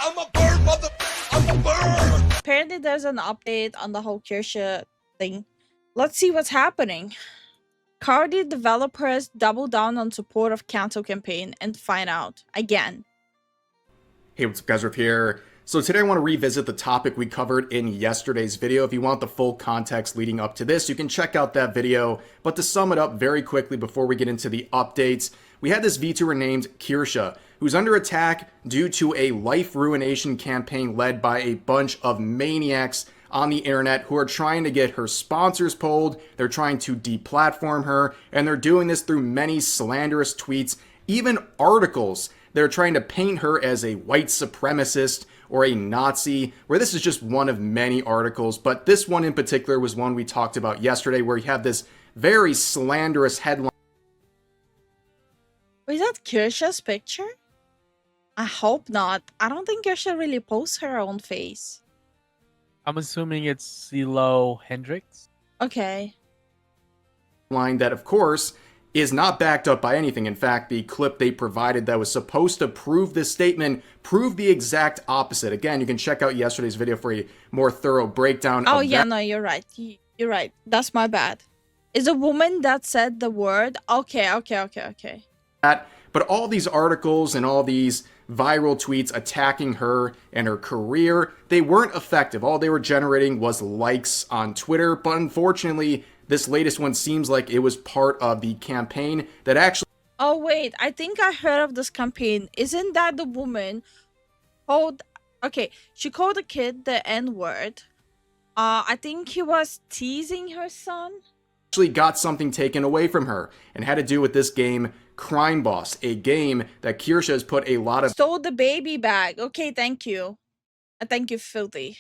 I'm a bird, mother. I'm a bird. Apparently, there's an update on the whole Kirsche thing. Let's see what's happening. Cardi developers double down on support of cancel campaign and find out again. Hey, what's up guys, Riff here. So today I want to revisit the topic we covered in yesterday's video. If you want the full context leading up to this, you can check out that video. But to sum it up very quickly before we get into the updates, we had this VTuber named Kirsche, who's under attack due to a life ruination campaign led by a bunch of maniacs on the internet who are trying to get her sponsors pulled, they're trying to deplatform her, and they're doing this through many slanderous tweets, even articles. They're trying to paint her as a white supremacist or a Nazi, where this is just one of many articles, but this one in particular was one we talked about yesterday, where you have this very slanderous headline. Is that Kirsche's picture? I hope not. I don't think Kirsche really posts her own face. I'm assuming it's CeeLo Hendrix. Okay. Line that, of course, is not backed up by anything. In fact, the clip they provided that was supposed to prove this statement proved the exact opposite. Again, you can check out yesterday's video for a more thorough breakdown. Oh, yeah, no, you're right. You're right. That's my bad. Is a woman that said the word? Okay. But all these articles and all these viral tweets attacking her and her career, they weren't effective. All they were generating was likes on Twitter. But unfortunately, this latest one seems like it was part of the campaign that actually... Oh, wait. I think I heard of this campaign. Isn't that the woman called... Okay, she called the kid the N-word. I think he was teasing her son. Actually got something taken away from her and had to do with this game Crime Boss, a game that Kirsche has put a lot of... Stole the baby bag. Okay, thank you. Thank you, Filthy.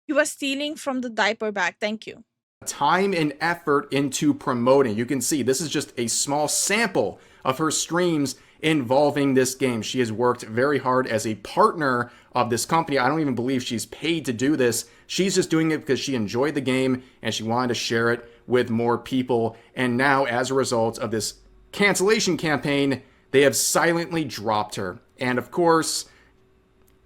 He was stealing from the diaper bag. Thank you. Time and effort into promoting. You can see this is just a small sample of her streams involving this game. She has worked very hard as a partner of this company. I don't even believe she's paid to do this. She's just doing it because she enjoyed the game and she wanted to share it with more people. And now, as a result of this cancellation campaign, they have silently dropped her. And of course,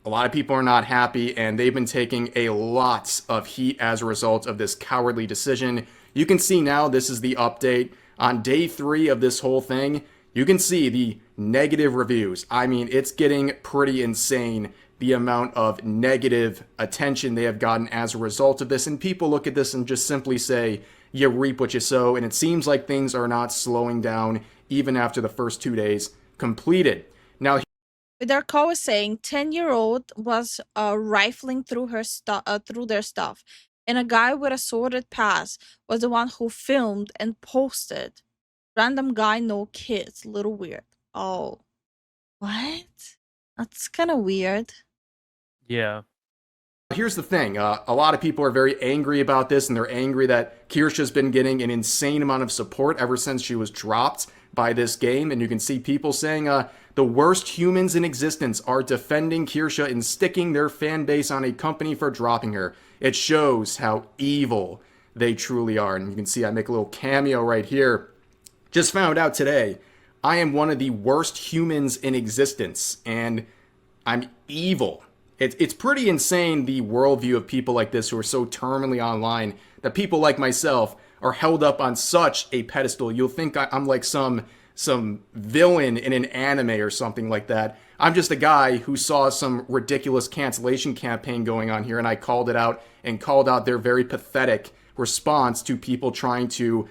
a lot of people are not happy, and they've been taking a lot of heat as a result of this cowardly decision. You can see now, this is the update. On day 3 of this whole thing, you can see the negative reviews. I mean, it's getting pretty insane, the amount of negative attention they have gotten as a result of this. And people look at this and just simply say, you reap what you sow. And it seems like things are not slowing down even after the first 2 days completed. Now, Their call was saying 10-year-old was rifling through her through their stuff, and a guy with a sorted pass was the one who filmed and posted. Random guy, no kids. Little weird. Oh, what? That's kind of weird. Yeah. here's the thing. A lot of people are very angry about this, and they're angry that Kirsche's been getting an insane amount of support ever since she was dropped by this game. And you can see people saying the worst humans in existence are defending Kirsche and sticking their fan base on a company for dropping her. It shows how evil they truly are. And you can see I make a little cameo right here. Just found out today, I am one of the worst humans in existence, and I'm evil. It's pretty insane, the worldview of people like this who are so terminally online, that people like myself are held up on such a pedestal. You'll think I'm like some villain in an anime or something like that. I'm just a guy who saw some ridiculous cancellation campaign going on here, and I called it out and called out their very pathetic response to people trying to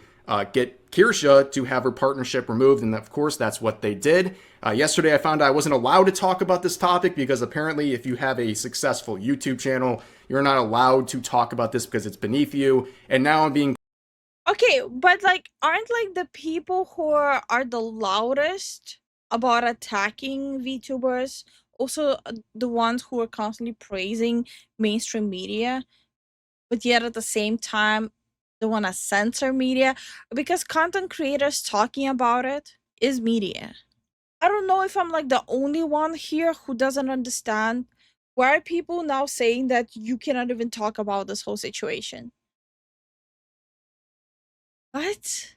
get Kirsche to have her partnership removed, and of course that's what they did. Yesterday I found out I wasn't allowed to talk about this topic because apparently if you have a successful YouTube channel, you're not allowed to talk about this because it's beneath you, and now I'm being... Okay, but like, aren't like the people who are the loudest about attacking VTubers also the ones who are constantly praising mainstream media, but yet at the same time they want to censor media? Because content creators talking about it is media. I don't know if I'm like the only one here who doesn't understand. Why are people now saying that you cannot even talk about this whole situation? What?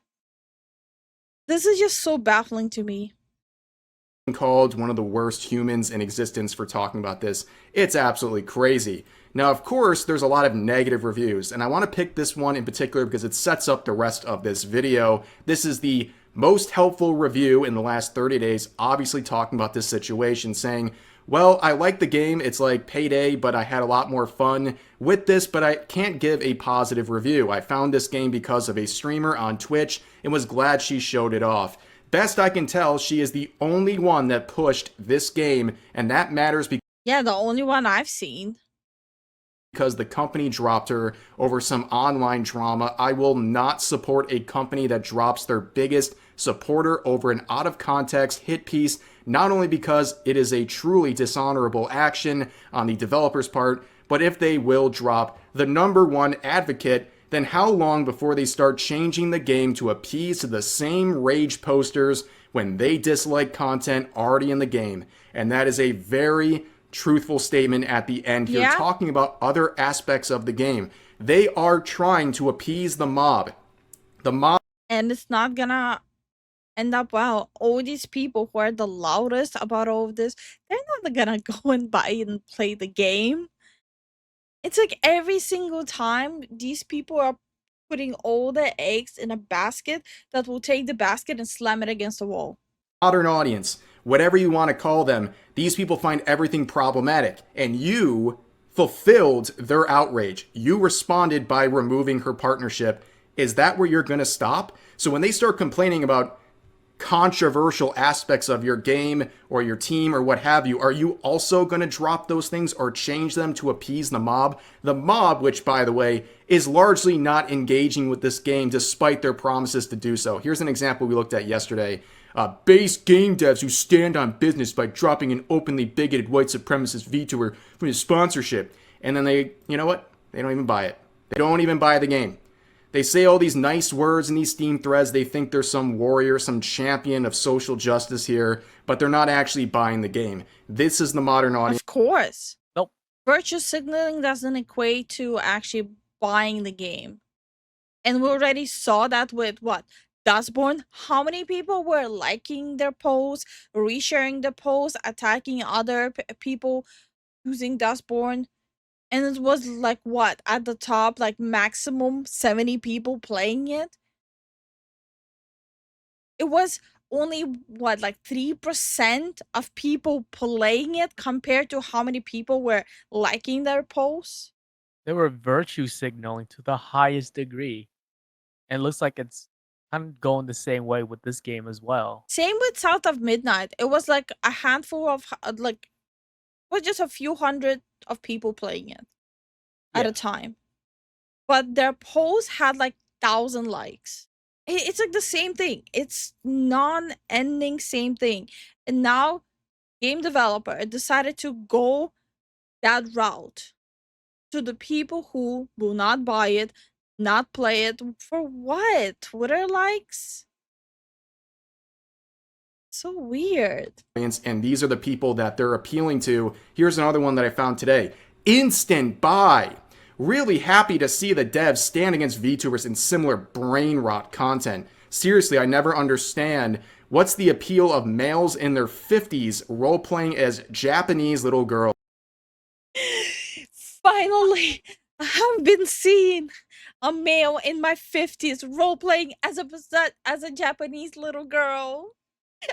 This is just so baffling to me. called one of the worst humans in existence for talking about this. It's absolutely crazy. Now, of course, there's a lot of negative reviews, and I want to pick this one in particular because it sets up the rest of this video. This is the most helpful review in the last 30 days, obviously talking about this situation, saying, well, I like the game, it's like Payday, but I had a lot more fun with this, but I can't give a positive review. I found this game because of a streamer on Twitch and was glad she showed it off. Best I can tell, she is the only one that pushed this game, and that matters Yeah, the only one I've seen. because the company dropped her over some online drama. I will not support a company that drops their biggest supporter over an out-of-context hit piece, not only because it is a truly dishonorable action on the developer's part, but if they will drop the #1 advocate, then how long before they start changing the game to appease to the same rage posters when they dislike content already in the game? And that is a very truthful statement at the end here, Yeah. talking about other aspects of the game. They are trying to appease the mob. The mob And it's not gonna end up well. All these people who are the loudest about all of this, they're not gonna go and buy and play the game. It's like every single time these people are putting all their eggs in a basket that will take the basket and slam it against the wall. modern audience, whatever you want to call them, these people find everything problematic. And you fulfilled their outrage. You responded by removing her partnership. Is that where you're going to stop? So when they start complaining about controversial aspects of your game or your team or what have you, are you also going to drop those things or change them to appease the mob? The mob, which, by the way, is largely not engaging with this game despite their promises to do so. Here's an example we looked at yesterday. Base game devs who stand on business by dropping an openly bigoted white supremacist VTuber from his sponsorship. And then they, you know what? They don't even buy it. They don't even buy the game. They say all these nice words in these Steam threads. They think they're some warrior, some champion of social justice here, but they're not actually buying the game. This is the modern audience. Of course. Nope. Virtue signaling doesn't equate to actually buying the game. And we already saw that with what? Dustborn? How many people were liking their posts, resharing the posts, attacking other people using Dustborn? And it was like what? At the top, like maximum 70 people playing it? It was only what, like 3% of people playing it compared to how many people were liking their posts? They were virtue signaling to the highest degree. And it looks like it's kind of going the same way with this game as well. Same with South of Midnight. It was like a handful of like, was just a few hundred of people playing it at Yeah. a time, but their posts had like 1,000 likes. It's like the same thing. It's non-ending same thing. And now, game developer decided to go that route to the people who will not buy it, not play it. For what? Twitter likes? So weird. And these are the people that they're appealing to. Here's another one that I found today. Instant buy. Really happy to see the devs stand against VTubers in similar brain rot content. Seriously, I never understand what's the appeal of males in their 50s role-playing as Japanese little girls. Finally, I have been seeing a male in my 50s role-playing as a Japanese little girl.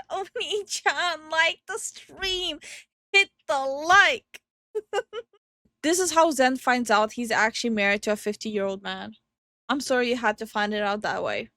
Oni-chan, like the stream. Hit the like. This is how Zen finds out he's actually married to a 50-year-old man. I'm sorry you had to find it out that way.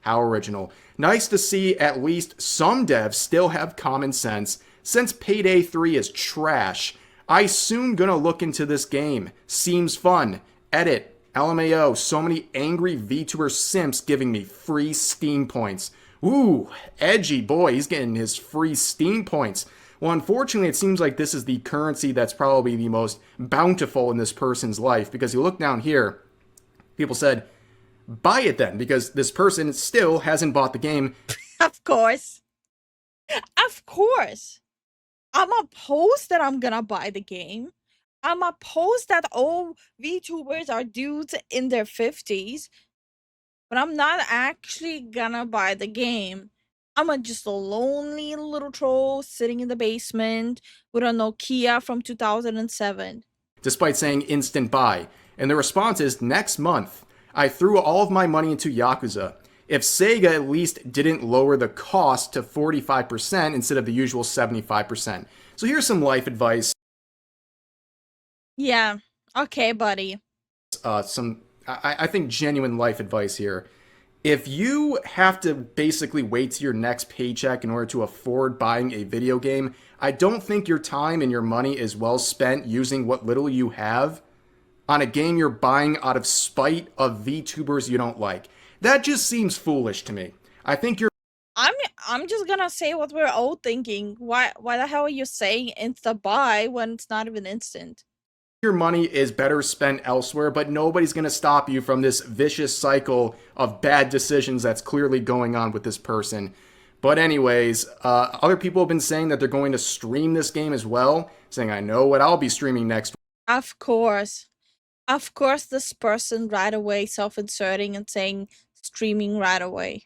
How original. Nice to see at least some devs still have common sense. Since Payday 3 is trash, I soon gonna look into this game. Seems fun. Edit. LMAO. So many angry VTuber simps giving me free Steam points. Ooh, edgy boy. He's getting his free Steam points. Well, unfortunately, it seems like this is the currency that's probably the most bountiful in this person's life, because you look down here, people said, buy it then, because this person still hasn't bought the game. Of course. Of course. I'm opposed that I'm gonna buy the game. I'm opposed that all VTubers are dudes in their 50s. But I'm not actually gonna buy the game I'm just a lonely little troll sitting in the basement with a Nokia from 2007. Despite saying instant buy. And the response is next month. I threw all of my money into Yakuza. If Sega at least didn't lower the cost to 45% instead of the usual 75%. So here's some life advice. Yeah, okay, buddy. I think genuine life advice here. If you have to basically wait to your next paycheck in order to afford buying a video game, I don't think your time and your money is well spent using what little you have on a game you're buying out of spite of VTubers you don't like. That just seems foolish to me. I think you're I'm just gonna say what we're all thinking. Why the hell are you saying insta buy when it's not even instant? your money is better spent elsewhere, but nobody's going to stop you from this vicious cycle of bad decisions that's clearly going on with this person. But anyways, other people have been saying that they're going to stream this game as well, saying, I know what I'll be streaming next Of course. Of course, this person right away self-inserting and saying streaming right away.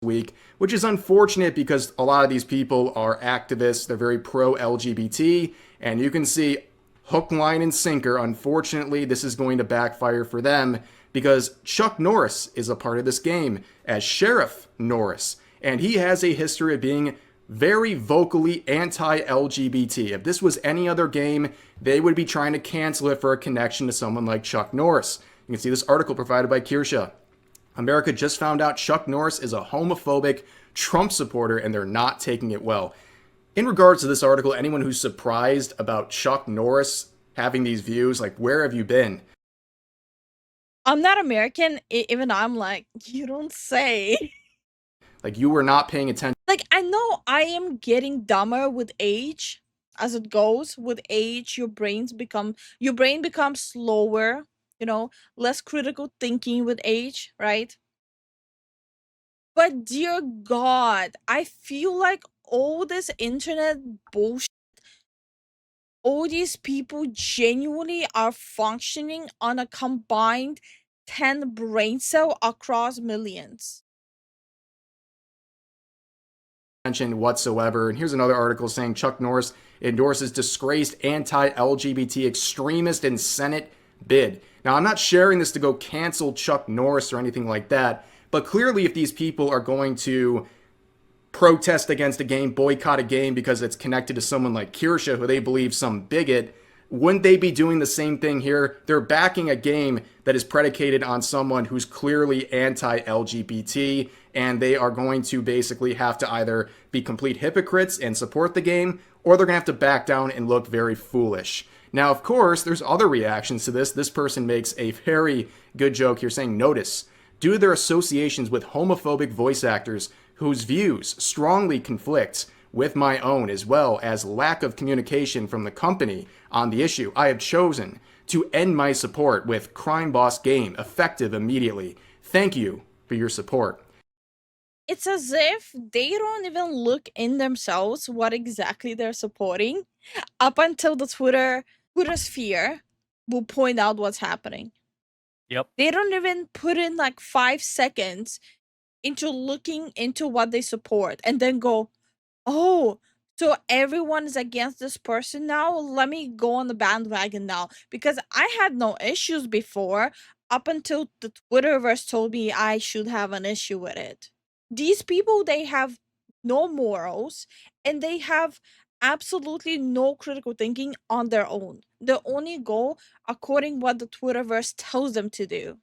week, which is unfortunate because a lot of these people are activists. They're very pro-LGBT, and you can see hook, line, and sinker. Unfortunately, this is going to backfire for them because Chuck Norris is a part of this game as Sheriff Norris, and he has a history of being very vocally anti-LGBT. If this was any other game, they would be trying to cancel it for a connection to someone like Chuck Norris. You can see this article provided by Kirsha. America just found out Chuck Norris is a homophobic Trump supporter, and they're not taking it well. In regards to this article, anyone who's surprised about Chuck Norris having these views, like, where have you been? I'm not American, even I'm like, you don't say. Like, you were not paying attention. Like, I know I am getting dumber with age, as it goes. With age, your brain becomes slower, less critical thinking with age, right? But dear God, I feel like all this internet bullshit, all these people genuinely are functioning on a combined 10 brain cell across millions. Whatsoever. And here's another article saying Chuck Norris endorses disgraced anti-LGBT extremist in Senate bid. Now, I'm not sharing this to go cancel Chuck Norris or anything like that, but clearly if these people are going to protest against a game, boycott a game because it's connected to someone like Kirsha, who they believe some bigot, wouldn't they be doing the same thing here? They're backing a game that is predicated on someone who's clearly anti-LGBT, and they are going to basically have to either be complete hypocrites and support the game, or they're going to have to back down and look very foolish. Now, of course, there's other reactions to this. This person makes a very good joke here saying, notice, due to their associations with homophobic voice actors whose views strongly conflict with my own, as well as lack of communication from the company on the issue, I have chosen to end my support with Crime Boss Game, effective immediately. Thank you for your support. It's as if they don't even look in themselves what exactly they're supporting up until the Twitter sphere will point out what's happening. Yep. They don't even put in like 5 seconds into looking into what they support and then go, oh, so everyone is against this person now? Let me go on the bandwagon now. Because I had no issues before up until the Twitterverse told me I should have an issue with it. These people, they have no morals and they have absolutely no critical thinking on their own. They only go according what the Twitterverse tells them to do.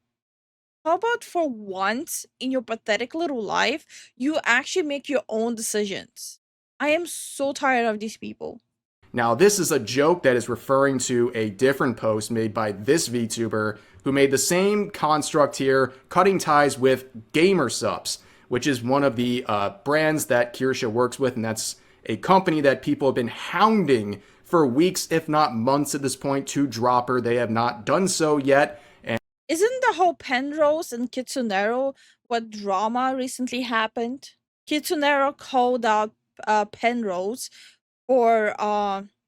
How about for once in your pathetic little life, you actually make your own decisions? I am so tired of these people. Now, this is a joke that is referring to a different post made by this VTuber who made the same construct here, cutting ties with GamerSupps, which is one of the brands that Kirsha works with, and that's a company that people have been hounding for weeks, if not months at this point, to drop her. They have not done so yet. Isn't the whole Penrose and Kitsunero what drama recently happened? Kitsunero called out Penrose for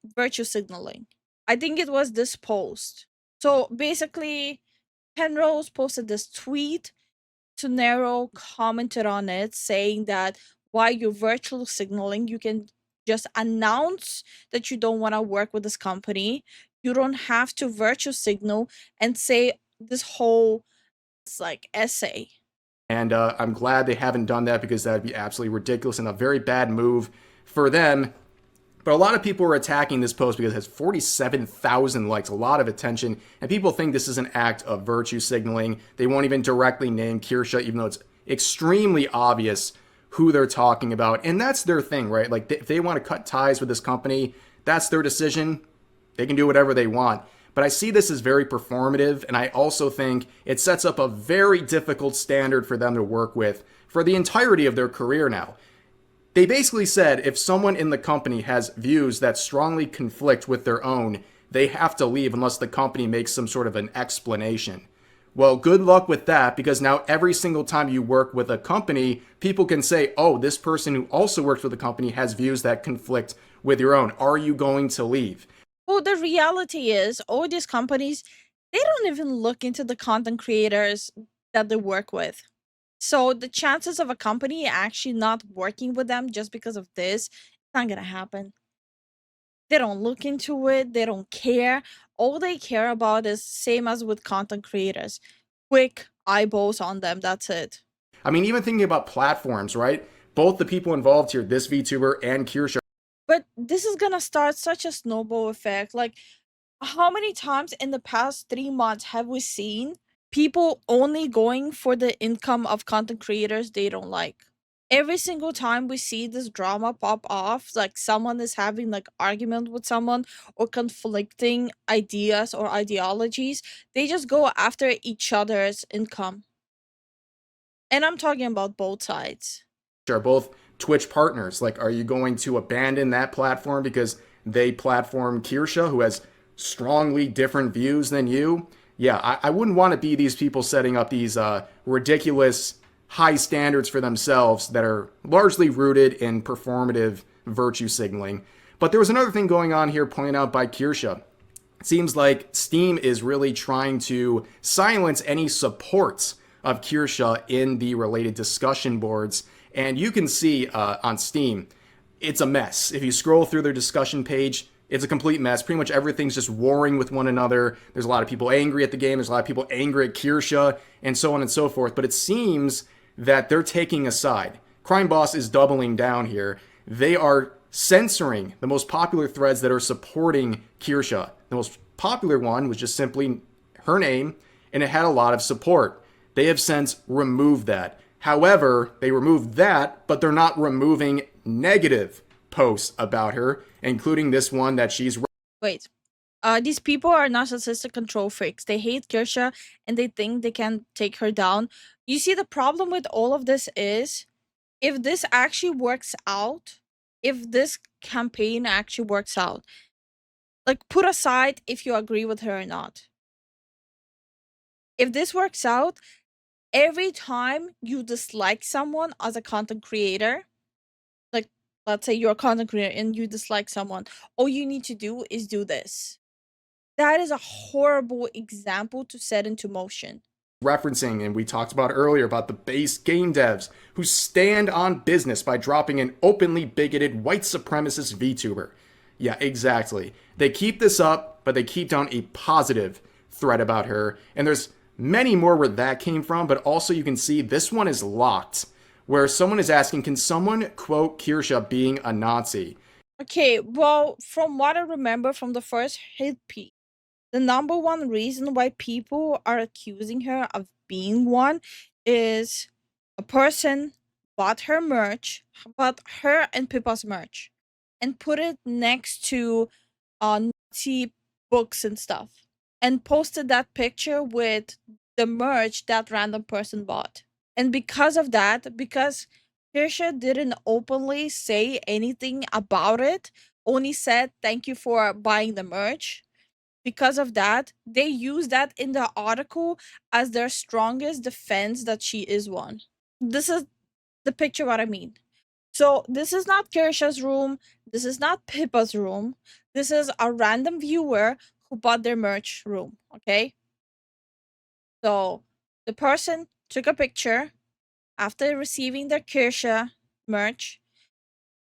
virtue signaling. I think it was this post. So basically, Penrose posted this tweet. Kitsunero commented on it saying that while you're virtual signaling, you can just announce that you don't want to work with this company. You don't have to virtual signal and say this whole like essay. And I'm glad they haven't done that because that would be absolutely ridiculous and a very bad move for them. But a lot of people are attacking this post because it has 47,000 likes, a lot of attention, and people think this is an act of virtue signaling. They won't even directly name Kirsha, even though it's extremely obvious who they're talking about. And that's their thing, right? Like, if they want to cut ties with this company, that's their decision. They can do whatever they want. But I see this as very performative, and I also think it sets up a very difficult standard for them to work with for the entirety of their career now. They basically said if someone in the company has views that strongly conflict with their own, they have to leave unless the company makes some sort of an explanation. Well, good luck with that, because now every single time you work with a company, people can say, oh, this person who also works with the company has views that conflict with your own. Are you going to leave? Well, the reality is, all these companies, they don't even look into the content creators that they work with. So the chances of a company actually not working with them just because of this, it's not gonna happen. They don't look into it, they don't care. All they care about is same as with content creators. Quick eyeballs on them, that's it. I mean, even thinking about platforms, right? Both the people involved here, this VTuber and Kirsha, But this is gonna start such a snowball effect. Like, how many times in the past 3 months have we seen people only going for the income of content creators they don't like? Every single time we see this drama pop off, like someone is having like argument with someone or conflicting ideas or ideologies, they just go after each other's income. And I'm talking about both sides. are both Twitch partners. Like, are you going to abandon that platform because they platform Kirsha, who has strongly different views than you? Yeah, I wouldn't want to be these people setting up these ridiculous high standards for themselves that are largely rooted in performative virtue signaling. But there was another thing going on here pointed out by Kirsha. It seems like Steam is really trying to silence any support of Kirsha in the related discussion boards. And you can see on Steam, it's a mess. If you scroll through their discussion page, it's a complete mess. Pretty much everything's just warring with one another. There's a lot of people angry at the game. There's a lot of people angry at Kirsha, and so on and so forth. But it seems that they're taking a side. Crime Boss is doubling down here. They are censoring the most popular threads that are supporting Kirsha. The most popular one was just simply her name, and it had a lot of support. They have since removed that. However, they removed that, but they're not removing negative posts about her, including this one that she's... Wait. These people are narcissistic control freaks. They hate Kirsha and they think they can take her down. You see, the problem with all of this is, if this actually works out, if this campaign actually works out, like, put aside if you agree with her or not. If this works out, every time you dislike someone as a content creator, like, let's say you're a content creator and you dislike someone, all you need to do is do this. That is a horrible example to set into motion. referencing, and we talked about earlier about the base game devs who stand on business by dropping an openly bigoted white supremacist VTuber. Yeah, exactly. They keep this up, but they keep down a positive thread about her. And there's many more where that came from, but also you can see this one is locked, where someone is asking, can someone quote Kirsha being a Nazi? Okay, well, from what I remember from the first hit piece, the number one reason why people are accusing her of being one is a person bought her merch, bought her and Pippa's merch, and put it next to Nazi books and stuff, and posted that picture with the merch that random person bought. And because of that, because Kirsha didn't openly say anything about it, only said thank you for buying the merch, because of that, they use that in the article as their strongest defense that she is one. This is the picture what I mean. So this is not Kirsha's room. This is not Pippa's room. This is a random viewer who bought their merch room, okay? So the person took a picture after receiving their Kirsha merch,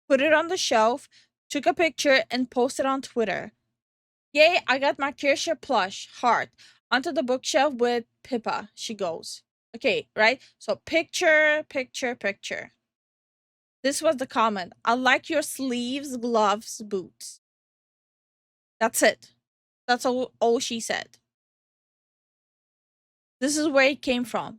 put it on the shelf, took a picture, and posted on Twitter. Yay, I got my Kirsche plush, heart, onto the bookshelf with Pippa, she goes. Okay, right? So picture, picture, picture. This was the comment. I like your sleeves, gloves, boots. That's it. That's all she said. This is where it came from.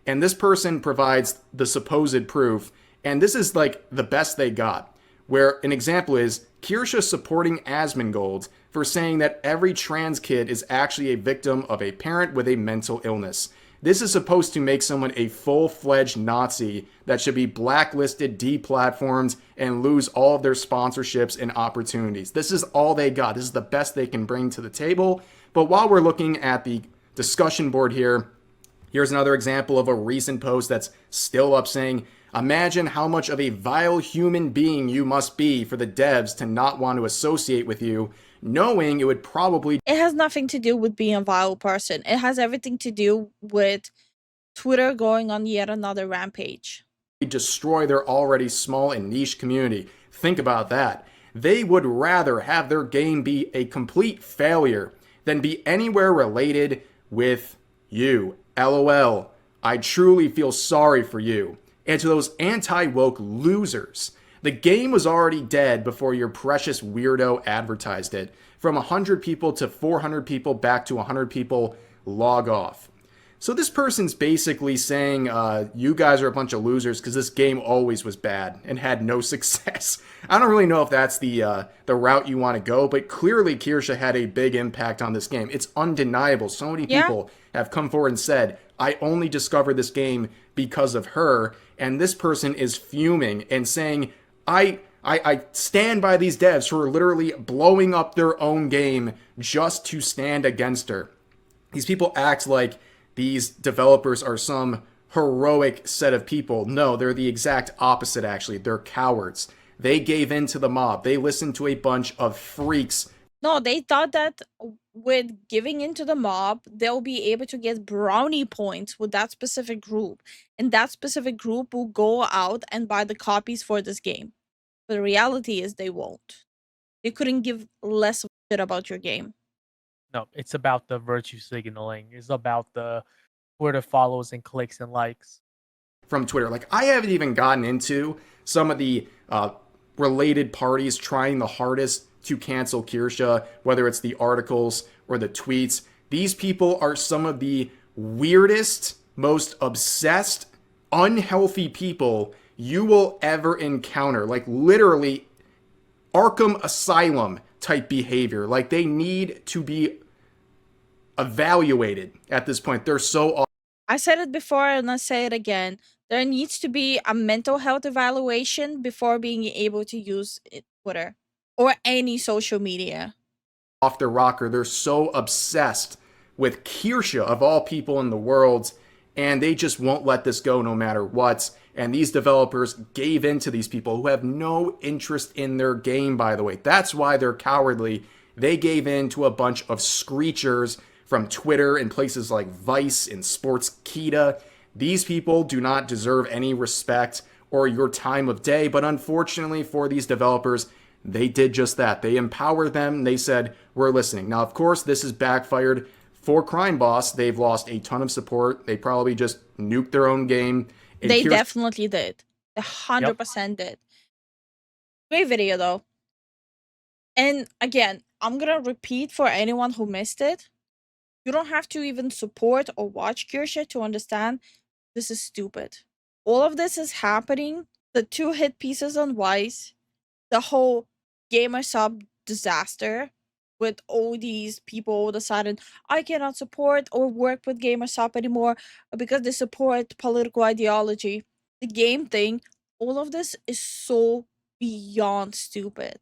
And this person provides the supposed proof, and this is like the best they got. Where an example is Kirsche supporting Asmongold for saying that every trans kid is actually a victim of a parent with a mental illness. This is supposed to make someone a full-fledged Nazi that should be blacklisted, deplatformed, and lose all of their sponsorships and opportunities. This is all they got. This is the best they can bring to the table. But while we're looking at the discussion board here, here's another example of a recent post that's still up saying, imagine how much of a vile human being you must be for the devs to not want to associate with you, knowing it would probably... It has nothing to do with being a vile person. It has everything to do with Twitter going on yet another rampage. ...destroy their already small and niche community. Think about that. They would rather have their game be a complete failure than be anywhere related with you. LOL. I truly feel sorry for you. And to those anti-woke losers, the game was already dead before your precious weirdo advertised it. From 100 people to 400 people back to 100 people, log off. So this person's basically saying, you guys are a bunch of losers because this game always was bad and had no success. I don't really know if that's the route you want to go, but clearly Kirsche had a big impact on this game. It's undeniable. So many people have come forward and said, I only discovered this game because of her, and this person is fuming and saying, I stand by these devs who are literally blowing up their own game just to stand against her. These people act like these developers are some heroic set of people. No, they're the exact opposite, actually. They're cowards. They gave in to the mob. They listened to a bunch of freaks. No, they thought that with giving into the mob, they'll be able to get brownie points with that specific group. And that specific group will go out and buy the copies for this game. But the reality is they won't. They couldn't give less of a shit about your game. No, it's about the virtue signaling. It's about the Twitter follows and clicks and likes. From Twitter. Like, I haven't even gotten into some of the related parties trying the hardest to cancel Kirsche, whether it's the articles or the tweets. These people are some of the weirdest, most obsessed, unhealthy people you will ever encounter. Like, literally Arkham Asylum type behavior. Like, they need to be evaluated at this point. They're so... I said it before and I say it again. There needs to be a mental health evaluation before being able to use Twitter or any social media. Off their rocker. They're so obsessed with Kirsche, of all people in the world, and they just won't let this go no matter what. And these developers gave in to these people who have no interest in their game, by the way. That's why they're cowardly. They gave in to a bunch of screechers from Twitter and places like Vice and Sportskeeda. These people do not deserve any respect or your time of day, but unfortunately for these developers, they did just that. They empowered them. They said, we're listening. Now, of course, this has backfired for Crime Boss. They've lost a ton of support. They probably just nuked their own game. And they definitely did. 100% did. Great video, though. And again, I'm going to repeat for anyone who missed it. You don't have to even support or watch Kirsche to understand this is stupid. All of this is happening. The 2 hit pieces on Vice, the whole gamer sub disaster with all these people all deciding I cannot support or work with gamer sub anymore because they support political ideology. The game thing, all of this is so beyond stupid.